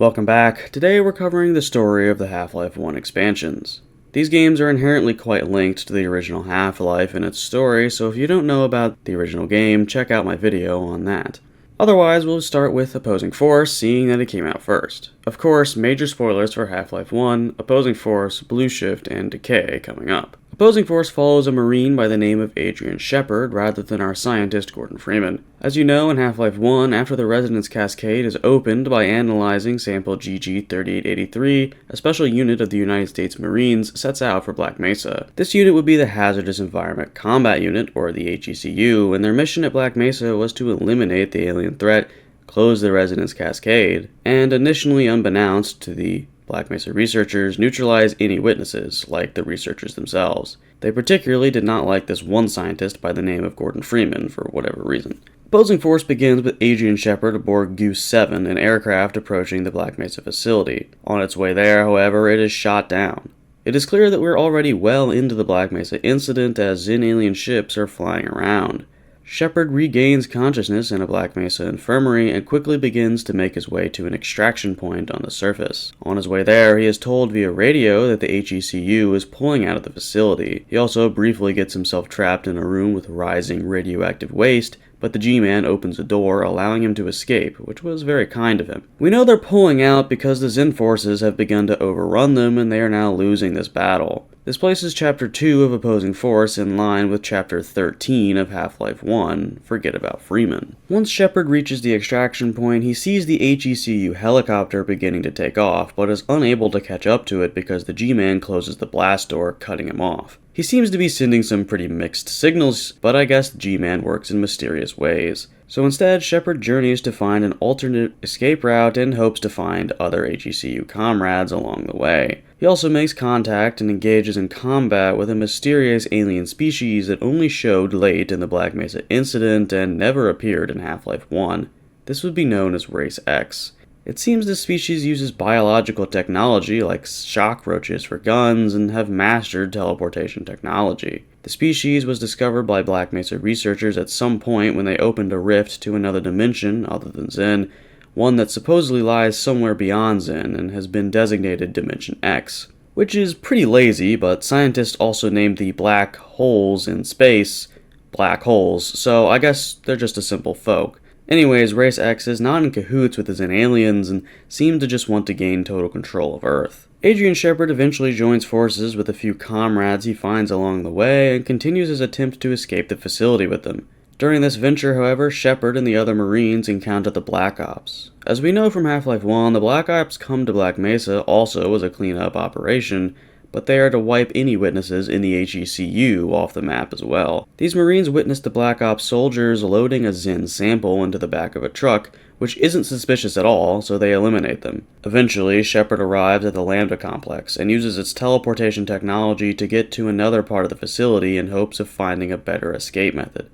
Welcome back. Today we're covering the story of the Half-Life 1 expansions. These games are inherently quite linked to the original Half-Life and its story, so if you don't know about the original game, check out my video on that. Otherwise, we'll start with Opposing Force, seeing that it came out first. Of course, major spoilers for Half-Life 1, Opposing Force, Blue Shift, and Decay coming up. Opposing Force follows a Marine by the name of Adrian Shepard rather than our scientist Gordon Freeman. As you know, in Half-Life 1, after the resonance cascade is opened by analyzing sample GG-3883, a special unit of the United States Marines sets out for Black Mesa. This unit would be the Hazardous Environment Combat Unit, or the HECU, and their mission at Black Mesa was to eliminate the alien threat, close the resonance cascade, and initially unbeknownst to the Black Mesa researchers, neutralize any witnesses, like the researchers themselves. They particularly did not like this one scientist by the name of Gordon Freeman for whatever reason. Opposing Force begins with Adrian Shepard aboard Goose 7, an aircraft approaching the Black Mesa facility. On its way there, however, it is shot down. It is clear that we're already well into the Black Mesa incident as Xen alien ships are flying around. Shepard regains consciousness in a Black Mesa infirmary and quickly begins to make his way to an extraction point on the surface. On his way there, he is told via radio that the HECU is pulling out of the facility. He also briefly gets himself trapped in a room with rising radioactive waste, but the G-Man opens a door, allowing him to escape, which was very kind of him. We know they're pulling out because the Xen forces have begun to overrun them and they are now losing this battle. This places Chapter 2 of Opposing Force in line with Chapter 13 of Half-Life 1, Forget About Freeman. Once Shepard reaches the extraction point, he sees the HECU helicopter beginning to take off, but is unable to catch up to it because the G-Man closes the blast door, cutting him off. He seems to be sending some pretty mixed signals, but I guess the G-Man works in mysterious ways. So instead, Shepard journeys to find an alternate escape route and hopes to find other HECU comrades along the way. He also makes contact and engages in combat with a mysterious alien species that only showed late in the Black Mesa incident and never appeared in Half-Life 1. This would be known as Race X. It seems this species uses biological technology like shock roaches for guns and have mastered teleportation technology. The species was discovered by Black Mesa researchers at some point when they opened a rift to another dimension other than Xen, one that supposedly lies somewhere beyond Xen and has been designated Dimension X. Which is pretty lazy, but scientists also named the black holes in space black holes, so I guess they're just a simple folk. Anyways, Race X is not in cahoots with the Xen aliens and seem to just want to gain total control of Earth. Adrian Shepard eventually joins forces with a few comrades he finds along the way and continues his attempt to escape the facility with them. During this venture, however, Shepard and the other Marines encounter the Black Ops. As we know from Half-Life 1, the Black Ops come to Black Mesa also as a cleanup operation, but they are to wipe any witnesses in the HECU off the map as well. These Marines witness the Black Ops soldiers loading a Xen sample into the back of a truck, which isn't suspicious at all, so they eliminate them. Eventually, Shepard arrives at the Lambda complex and uses its teleportation technology to get to another part of the facility in hopes of finding a better escape method.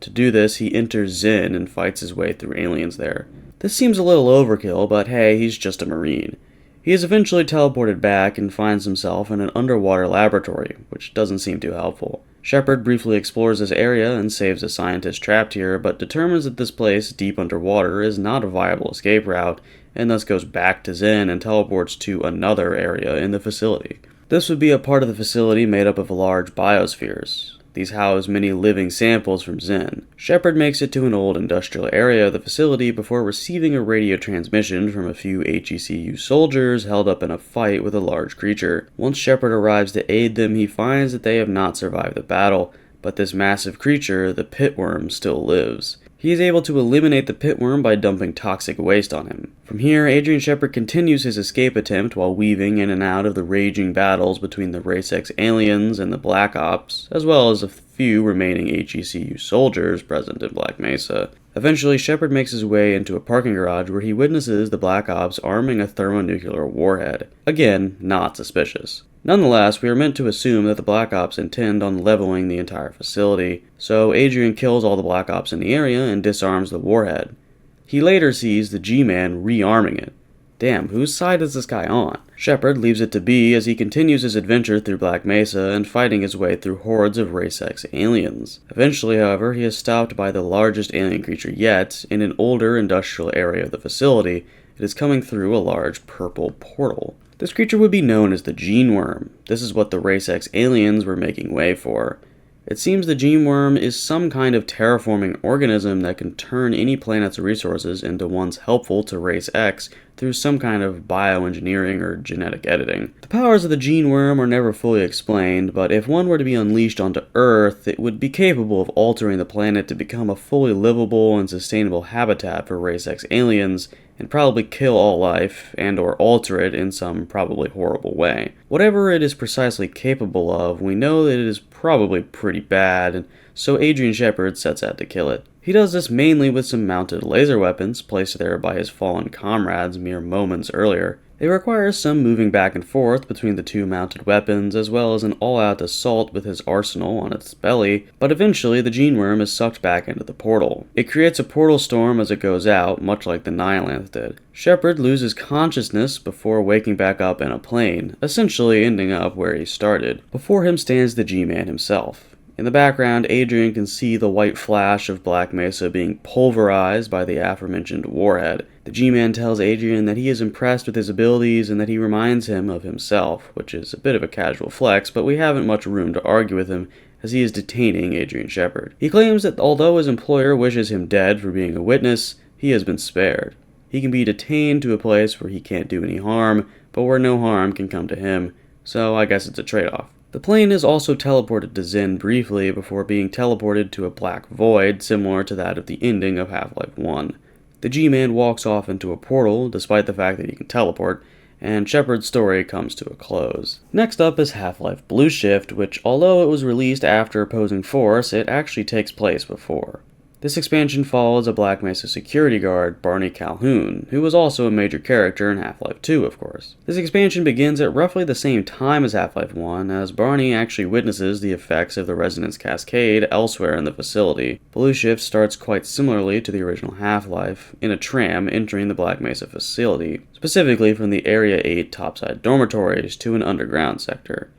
To do this, he enters Xen and fights his way through aliens there. This seems a little overkill, but hey, he's just a Marine. He is eventually teleported back and finds himself in an underwater laboratory, which doesn't seem too helpful. Shepard briefly explores this area and saves a scientist trapped here, but determines that this place, deep underwater, is not a viable escape route, and thus goes back to Xen and teleports to another area in the facility. This would be a part of the facility made up of large biospheres. These house many living samples from Xen. Shepard makes it to an old industrial area of the facility before receiving a radio transmission from a few HECU soldiers held up in a fight with a large creature. Once Shepard arrives to aid them, he finds that they have not survived the battle, but this massive creature, the pitworm, still lives. He is able to eliminate the pitworm by dumping toxic waste on him. From here, Adrian Shepard continues his escape attempt while weaving in and out of the raging battles between the Race X aliens and the Black Ops, as well as a few remaining HECU soldiers present in Black Mesa. Eventually, Shepard makes his way into a parking garage where he witnesses the Black Ops arming a thermonuclear warhead. Again, not suspicious. Nonetheless, we are meant to assume that the Black Ops intend on leveling the entire facility, so Adrian kills all the Black Ops in the area and disarms the warhead. He later sees the G-Man rearming it. Damn, whose side is this guy on? Shepard leaves it to be as he continues his adventure through Black Mesa and fighting his way through hordes of Race X aliens. Eventually, however, he is stopped by the largest alien creature yet in an older industrial area of the facility, It is coming through a large purple portal. This creature would be known as the Gene Worm. This is what the Race X aliens were making way for. It seems the Gene Worm is some kind of terraforming organism that can turn any planet's resources into ones helpful to Race X through some kind of bioengineering or genetic editing. The powers of the Gene Worm are never fully explained, but if one were to be unleashed onto Earth, it would be capable of altering the planet to become a fully livable and sustainable habitat for Race X aliens, and probably kill all life and or alter it in some probably horrible way. Whatever it is precisely capable of, we know that it is probably pretty bad, and so Adrian Shepard sets out to kill it. He does this mainly with some mounted laser weapons placed there by his fallen comrades mere moments earlier. It requires some moving back and forth between the two mounted weapons, as well as an all-out assault with his arsenal on its belly, but eventually the Gene Worm is sucked back into the portal. It creates a portal storm as it goes out, much like the Nihilanth did. Shepard loses consciousness before waking back up in a plane, essentially ending up where he started. Before him stands the G-Man himself. In the background, Adrian can see the white flash of Black Mesa being pulverized by the aforementioned warhead. The G-Man tells Adrian that he is impressed with his abilities and that he reminds him of himself, which is a bit of a casual flex, but we haven't much room to argue with him as he is detaining Adrian Shepard. He claims that although his employer wishes him dead for being a witness, he has been spared. He can be detained to a place where he can't do any harm, but where no harm can come to him, so I guess it's a trade-off. The plane is also teleported to Zen briefly before being teleported to a black void similar to that of the ending of Half-Life 1. The G-Man walks off into a portal, despite the fact that he can teleport, and Shepard's story comes to a close. Next up is Half-Life Blue Shift, which, although it was released after Opposing Force, it actually takes place before. This expansion follows a Black Mesa security guard, Barney Calhoun, who was also a major character in Half-Life 2, of course. This expansion begins at roughly the same time as Half-Life 1, as Barney actually witnesses the effects of the resonance cascade elsewhere in the facility. Blue Shift starts quite similarly to the original Half-Life, in a tram entering the Black Mesa facility, specifically from the Area 8 topside dormitories to an underground sector.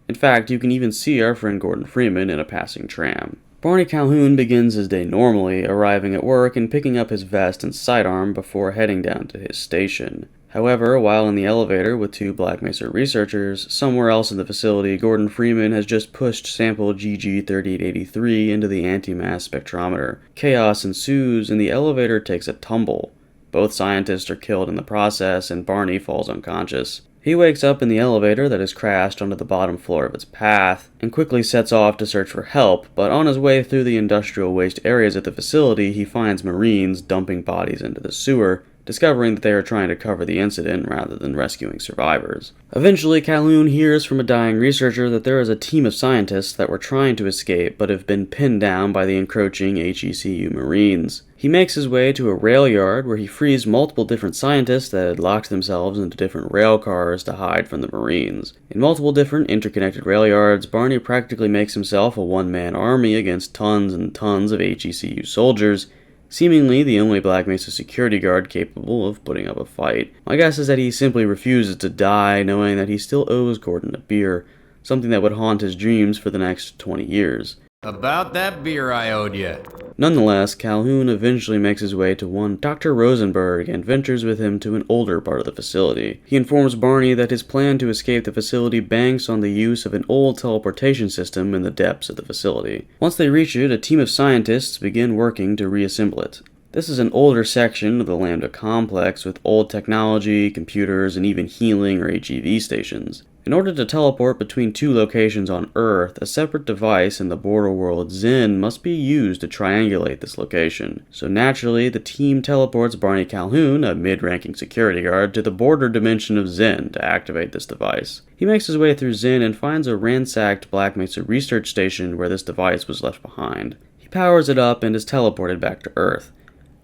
In fact, you can even see our friend Gordon Freeman in a passing tram. Barney Calhoun begins his day normally, arriving at work and picking up his vest and sidearm before heading down to his station. However, while in the elevator with two Black Mesa researchers, somewhere else in the facility, Gordon Freeman has just pushed sample GG3883 into the antimass spectrometer. Chaos ensues and the elevator takes a tumble. Both scientists are killed in the process and Barney falls unconscious. He wakes up in the elevator that has crashed onto the bottom floor of its path, and quickly sets off to search for help, but on his way through the industrial waste areas at the facility, he finds Marines dumping bodies into the sewer, discovering that they are trying to cover the incident rather than rescuing survivors. Eventually, Calhoun hears from a dying researcher that there is a team of scientists that were trying to escape but have been pinned down by the encroaching HECU Marines. He makes his way to a rail yard where he frees multiple different scientists that had locked themselves into different rail cars to hide from the Marines. In multiple different interconnected rail yards, Barney practically makes himself a one-man army against tons and tons of HECU soldiers, seemingly the only Black Mesa security guard capable of putting up a fight. My guess is that he simply refuses to die, knowing that he still owes Gordon a beer, something that would haunt his dreams for the next 20 years. About that beer I owed you. Nonetheless, Calhoun eventually makes his way to one Dr. Rosenberg and ventures with him to an older part of the facility. He informs Barney that his plan to escape the facility banks on the use of an old teleportation system in the depths of the facility. Once they reach it, a team of scientists begin working to reassemble it. This is an older section of the Lambda complex with old technology, computers, and even healing or HEV stations. In order to teleport between two locations on Earth, a separate device in the border world Zen must be used to triangulate this location. So naturally, the team teleports Barney Calhoun, a mid-ranking security guard, to the border dimension of Zen to activate this device. He makes his way through Zen and finds a ransacked Black Mesa research station where this device was left behind. He powers it up and is teleported back to Earth.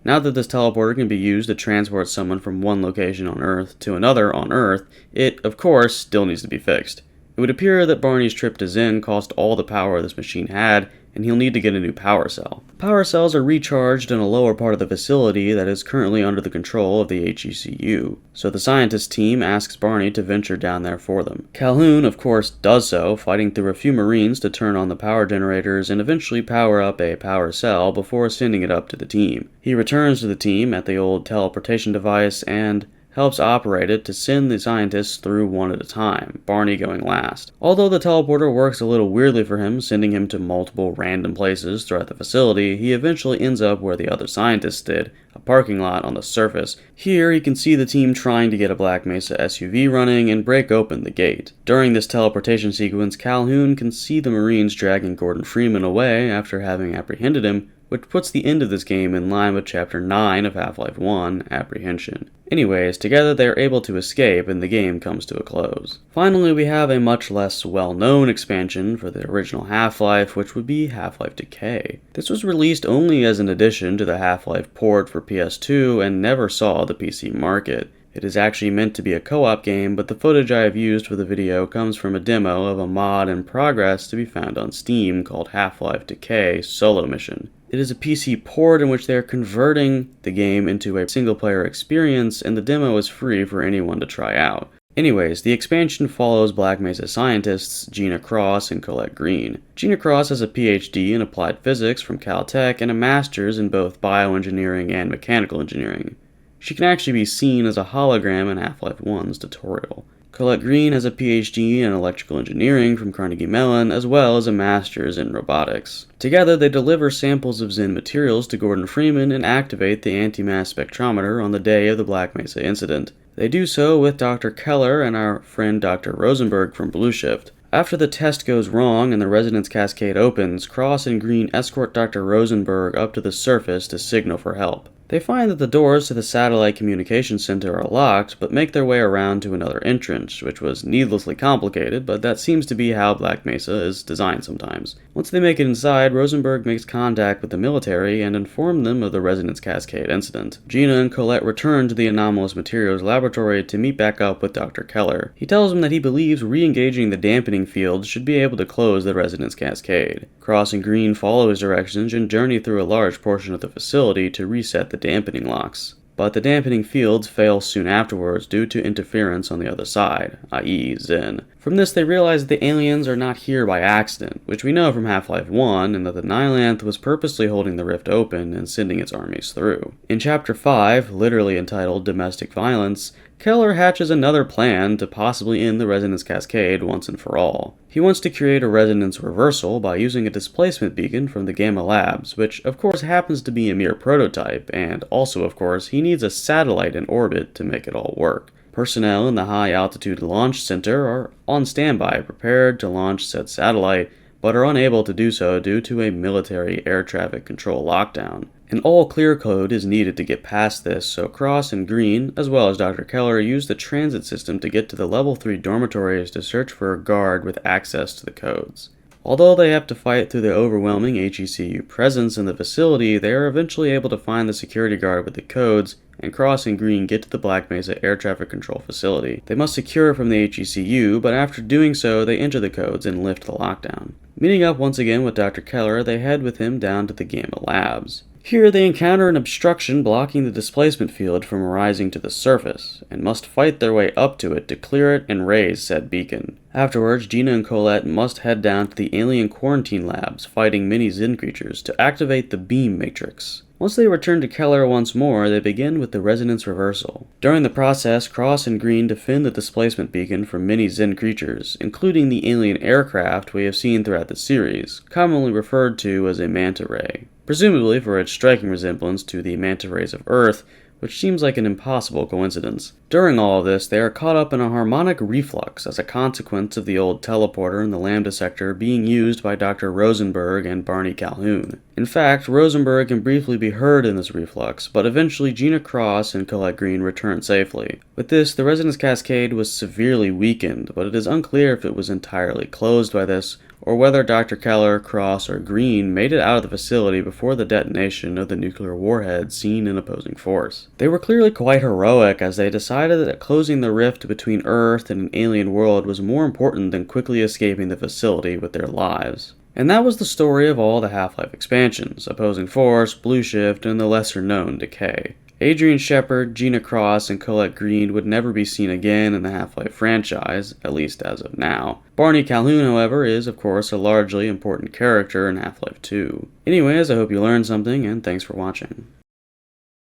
Now that this teleporter can be used to transport someone from one location on Earth to another on Earth, it, of course, still needs to be fixed. It would appear that Barney's trip to Zen cost all the power this machine had, and he'll need to get a new power cell. Power cells are recharged in a lower part of the facility that is currently under the control of the HECU, so the scientist team asks Barney to venture down there for them. Calhoun, of course, does so, fighting through a few Marines to turn on the power generators and eventually power up a power cell before sending it up to the team. He returns to the team at the old teleportation device and helps operate it to send the scientists through one at a time, Barney going last. Although the teleporter works a little weirdly for him, sending him to multiple random places throughout the facility, he eventually ends up where the other scientists did, a parking lot on the surface. Here he can see the team trying to get a Black Mesa SUV running and break open the gate. During this teleportation sequence, Calhoun can see the Marines dragging Gordon Freeman away after having apprehended him, which puts the end of this game in line with Chapter 9 of Half-Life 1, Apprehension. Anyways, together they are able to escape and the game comes to a close. Finally, we have a much less well-known expansion for the original Half-Life, which would be Half-Life Decay. This was released only as an addition to the Half-Life port for PS2 and never saw the PC market. It is actually meant to be a co-op game, but the footage I have used for the video comes from a demo of a mod in progress to be found on Steam called Half-Life Decay Solo Mission. It is a PC port in which they are converting the game into a single-player experience, and the demo is free for anyone to try out. Anyways, the expansion follows Black Mesa scientists Gina Cross and Colette Green. Gina Cross has a PhD in applied physics from Caltech and a master's in both bioengineering and mechanical engineering. She can actually be seen as a hologram in Half-Life 1's tutorial. Colette Green has a PhD in electrical engineering from Carnegie Mellon, as well as a master's in robotics. Together, they deliver samples of Zen materials to Gordon Freeman and activate the anti-mass spectrometer on the day of the Black Mesa incident. They do so with Dr. Keller and our friend Dr. Rosenberg from Blue Shift. After the test goes wrong and the resonance cascade opens, Cross and Green escort Dr. Rosenberg up to the surface to signal for help. They find that the doors to the satellite communication center are locked, but make their way around to another entrance, which was needlessly complicated, but that seems to be how Black Mesa is designed sometimes. Once they make it inside, Rosenberg makes contact with the military and informs them of the resonance cascade incident. Gina and Colette return to the anomalous materials laboratory to meet back up with Dr. Keller. He tells them that he believes re-engaging the dampening field should be able to close the resonance cascade. Cross and Green follow his directions and journey through a large portion of the facility to reset the dampening locks. But the dampening fields fail soon afterwards due to interference on the other side, i.e. Zen. From this they realize that the aliens are not here by accident, which we know from Half-Life 1, and that the Nilanth was purposely holding the rift open and sending its armies through. In Chapter 5, literally entitled Domestic Violence, Keller hatches another plan to possibly end the resonance cascade once and for all. He wants to create a resonance reversal by using a displacement beacon from the Gamma Labs, which of course happens to be a mere prototype, and also of course he needs a satellite in orbit to make it all work. Personnel in the High Altitude Launch Center are on standby, prepared to launch said satellite, but are unable to do so due to a military air traffic control lockdown. An all-clear code is needed to get past this, so Cross and Green, as well as Dr. Keller, use the transit system to get to the Level 3 dormitories to search for a guard with access to the codes. Although they have to fight through the overwhelming HECU presence in the facility, they are eventually able to find the security guard with the codes, and Cross and Green get to the Black Mesa air traffic control facility. They must secure it from the HECU, but after doing so, they enter the codes and lift the lockdown. Meeting up once again with Dr. Keller, they head with him down to the Gamma Labs. Here they encounter an obstruction blocking the displacement field from rising to the surface, and must fight their way up to it to clear it and raise said beacon. Afterwards, Gina and Colette must head down to the alien quarantine labs fighting many Zen creatures to activate the beam matrix. Once they return to Keller once more, they begin with the resonance reversal. During the process, Cross and Green defend the displacement beacon from many Zen creatures, including the alien aircraft we have seen throughout the series, commonly referred to as a manta ray, presumably for its striking resemblance to the manta rays of Earth, which seems like an impossible coincidence. During all of this, they are caught up in a harmonic reflux as a consequence of the old teleporter in the Lambda sector being used by Dr. Rosenberg and Barney Calhoun. In fact, Rosenberg can briefly be heard in this reflux, but eventually Gina Cross and Colette Green return safely. With this, the resonance cascade was severely weakened, but it is unclear if it was entirely closed by this, or whether Dr. Keller, Cross, or Green made it out of the facility before the detonation of the nuclear warhead seen in opposing force. They were clearly quite heroic as they decided that closing the rift between Earth and an alien world was more important than quickly escaping the facility with their lives. And that was the story of all the Half-Life expansions, Opposing Force, Blue Shift, and the lesser-known Decay. Adrian Shepard, Gina Cross, and Colette Green would never be seen again in the Half-Life franchise, at least as of now. Barney Calhoun, however, is, of course, a largely important character in Half-Life 2. Anyways, I hope you learned something, and thanks for watching.